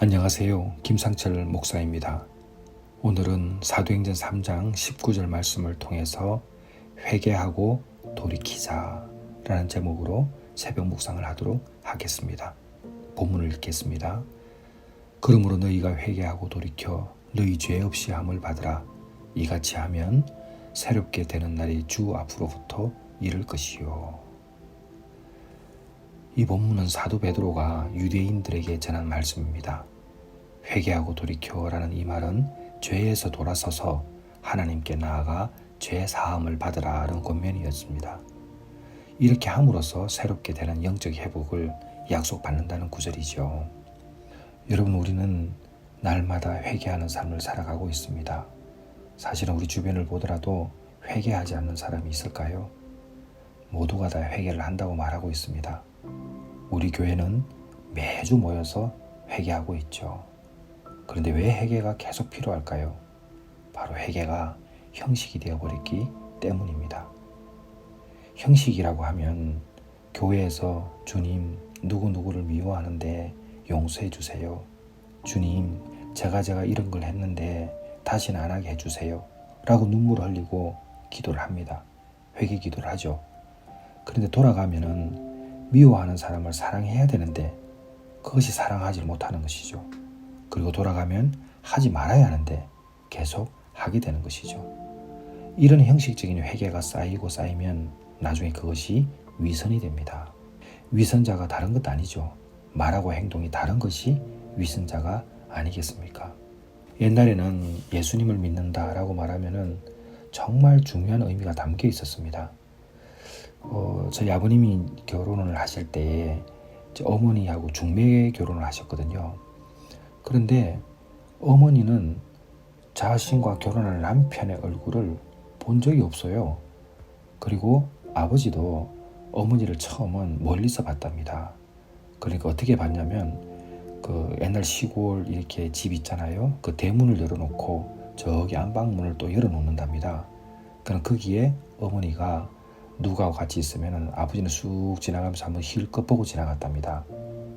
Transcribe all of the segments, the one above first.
안녕하세요. 김상철 목사입니다. 오늘은 사도행전 3장 19절 말씀을 통해서 회개하고 돌이키자 라는 제목으로 새벽 묵상을 하도록 하겠습니다. 본문을 읽겠습니다. 그러므로 너희가 회개하고 돌이켜 너희 죄 없이 함을 받으라. 이같이 하면 새롭게 되는 날이 주 앞으로부터 이를 것이요. 이 본문은 사도 베드로가 유대인들에게 전한 말씀입니다. 회개하고 돌이켜라는 이 말은 죄에서 돌아서서 하나님께 나아가 죄 사함을 받으라는 권면이었습니다. 이렇게 함으로써 새롭게 되는 영적 회복을 약속받는다는 구절이죠. 여러분, 우리는 날마다 회개하는 삶을 살아가고 있습니다. 사실은 우리 주변을 보더라도 회개하지 않는 사람이 있을까요? 모두가 다 회개를 한다고 말하고 있습니다. 우리 교회는 매주 모여서 회개하고 있죠. 그런데 왜 회개가 계속 필요할까요? 바로 회개가 형식이 되어버렸기 때문입니다. 형식이라고 하면 교회에서 주님 누구누구를 미워하는데 용서해 주세요. 주님 제가 이런 걸 했는데 다시는 안 하게 해주세요. 라고 눈물을 흘리고 기도를 합니다. 회개 기도를 하죠. 그런데 돌아가면은 미워하는 사람을 사랑해야 되는데 그것이 사랑하지 못하는 것이죠. 그리고 돌아가면 하지 말아야 하는데 계속 하게 되는 것이죠. 이런 형식적인 회개가 쌓이면 나중에 그것이 위선이 됩니다. 위선자가 다른 것도 아니죠. 말하고 행동이 다른 것이 위선자가 아니겠습니까? 옛날에는 예수님을 믿는다라고 말하면은 정말 중요한 의미가 담겨 있었습니다. 저희 아버님이 결혼을 하실 때 어머니하고 중매 결혼을 하셨거든요. 그런데 어머니는 자신과 결혼할 남편의 얼굴을 본 적이 없어요. 그리고 아버지도 어머니를 처음은 멀리서 봤답니다. 그러니까 어떻게 봤냐면 그 옛날 시골 이렇게 집 있잖아요. 그 대문을 열어놓고 저기 안방문을 또 열어놓는답니다. 그럼 거기에 어머니가 누가 같이 있으면 아버지는 쑥 지나가면서 한번 힐끗 보고 지나갔답니다.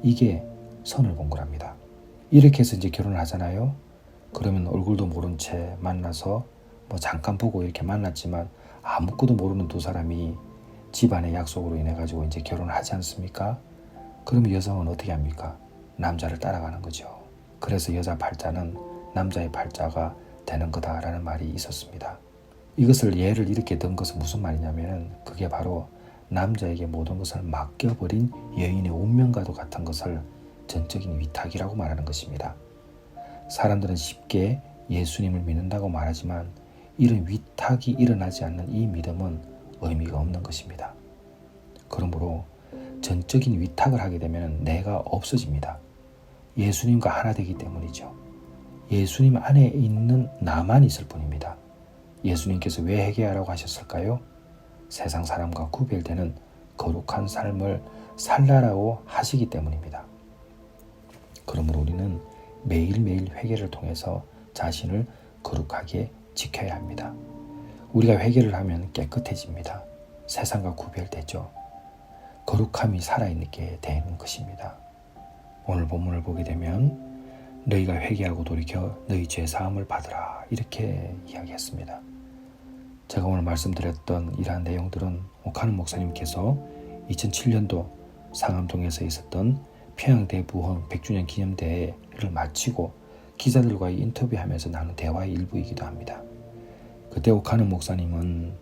이게 선을 본 거랍니다. 이렇게 해서 이제 결혼을 하잖아요. 그러면 얼굴도 모른 채 만나서 뭐 잠깐 보고 이렇게 만났지만 아무것도 모르는 두 사람이 집안의 약속으로 인해 가지고 이제 결혼을 하지 않습니까? 그러면 여성은 어떻게 합니까? 남자를 따라가는 거죠. 그래서 여자 팔자는 남자의 팔자가 되는 거다라는 말이 있었습니다. 이것을 예를 이렇게 든 것은 무슨 말이냐면 그게 바로 남자에게 모든 것을 맡겨버린 여인의 운명과도 같은 것을 전적인 위탁이라고 말하는 것입니다. 사람들은 쉽게 예수님을 믿는다고 말하지만 이런 위탁이 일어나지 않는 이 믿음은 의미가 없는 것입니다. 그러므로 전적인 위탁을 하게 되면 내가 없어집니다. 예수님과 하나 되기 때문이죠. 예수님 안에 있는 나만 있을 뿐입니다. 예수님께서 왜 회개하라고 하셨을까요? 세상 사람과 구별되는 거룩한 삶을 살라라고 하시기 때문입니다. 그러므로 우리는 매일매일 회개를 통해서 자신을 거룩하게 지켜야 합니다. 우리가 회개를 하면 깨끗해집니다. 세상과 구별되죠. 거룩함이 살아있게 되는 것입니다. 오늘 본문을 보게 되면 너희가 회개하고 돌이켜 너희 죄 사함을 받으라 이렇게 이야기했습니다. 제가 오늘 말씀드렸던 이러한 내용들은 오카는 목사님께서 2007년도 상암동에서 있었던 평양대부흥 100주년 기념대회를 마치고 기자들과의 인터뷰하면서 나눈 대화의 일부이기도 합니다. 그때 오카는 목사님은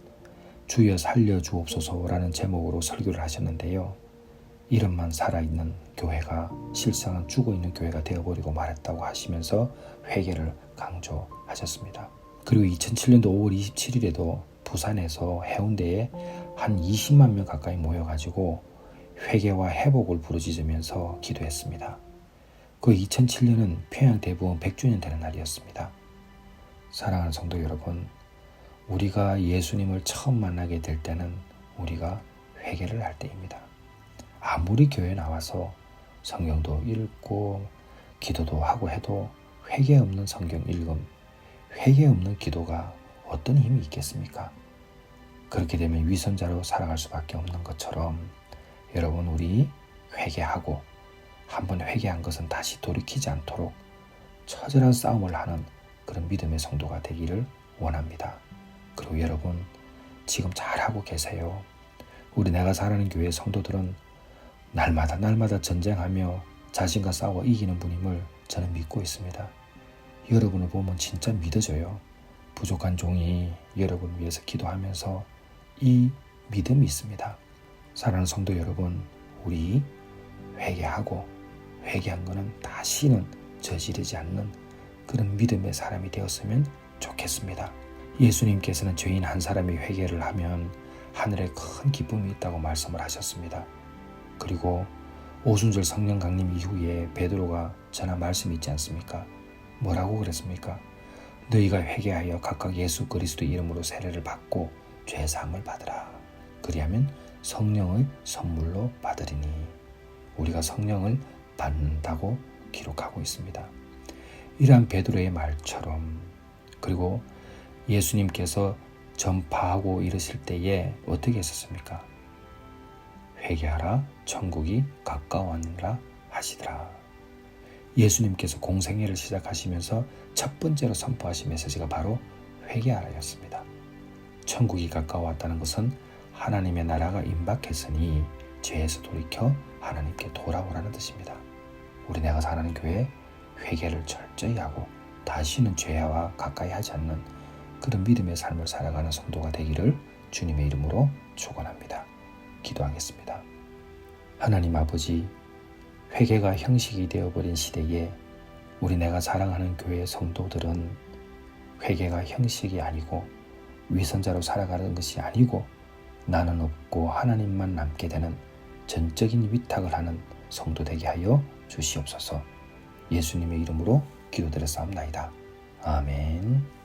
주여 살려주옵소서라는 제목으로 설교를 하셨는데요. 이름만 살아있는 교회가 실상은 죽어있는 교회가 되어버리고 말했다고 하시면서 회개를 강조하셨습니다. 그리고 2007년도 5월 27일에도 부산에서 해운대에 한 20만 명 가까이 모여가지고 회개와 회복을 부르짖으면서 기도했습니다. 그 2007년은 평양대부흥 100주년 되는 날이었습니다. 사랑하는 성도 여러분, 우리가 예수님을 처음 만나게 될 때는 우리가 회개를 할 때입니다. 아무리 교회에 나와서 성경도 읽고 기도도 하고 해도 회개 없는 성경 읽음, 회개 없는 기도가 어떤 힘이 있겠습니까? 그렇게 되면 위선자로 살아갈 수밖에 없는 것처럼 여러분, 우리 회개하고 한번 회개한 것은 다시 돌이키지 않도록 처절한 싸움을 하는 그런 믿음의 성도가 되기를 원합니다. 그리고 여러분, 지금 잘하고 계세요. 우리 내가 사랑하는 교회 성도들은 날마다 전쟁하며 자신과 싸워 이기는 분임을 저는 믿고 있습니다. 여러분을 보면 진짜 믿어져요. 부족한 종이 여러분을 위해서 기도하면서 이 믿음이 있습니다. 사랑하는 성도 여러분, 우리 회개하고 회개한 것은 다시는 저지르지 않는 그런 믿음의 사람이 되었으면 좋겠습니다. 예수님께서는 죄인 한 사람이 회개를 하면 하늘에 큰 기쁨이 있다고 말씀을 하셨습니다. 그리고 오순절 성령 강림 이후에 베드로가 전한 말씀이 있지 않습니까? 뭐라고 그랬습니까? 너희가 회개하여 각각 예수 그리스도 이름으로 세례를 받고 죄 사함을 받으라. 그리하면 성령을 선물로 받으리니. 우리가 성령을 받는다고 기록하고 있습니다. 이러한 베드로의 말처럼, 그리고 예수님께서 전파하고 이르실 때에 어떻게 했었습니까? 회개하라, 천국이 가까웠느니라 하시더라. 예수님께서 공생애를 시작하시면서 첫 번째로 선포하신 메시지가 바로 회개하라였습니다. 천국이 가까웠다는 것은 하나님의 나라가 임박했으니 죄에서 돌이켜 하나님께 돌아오라는 뜻입니다. 우리 내가 사는 교회 회개를 철저히 하고 다시는 죄와 가까이 하지 않는 그런 믿음의 삶을 살아가는 성도가 되기를 주님의 이름으로 축원합니다. 기도하겠습니다. 하나님 아버지, 회개가 형식이 되어버린 시대에 우리 내가 사랑하는 교회 성도들은 회개가 형식이 아니고 위선자로 살아가는 것이 아니고 나는 없고 하나님만 남게 되는 전적인 위탁을 하는 성도 되게 하여 주시옵소서. 예수님의 이름으로 기도드렸사옵나이다. 아멘.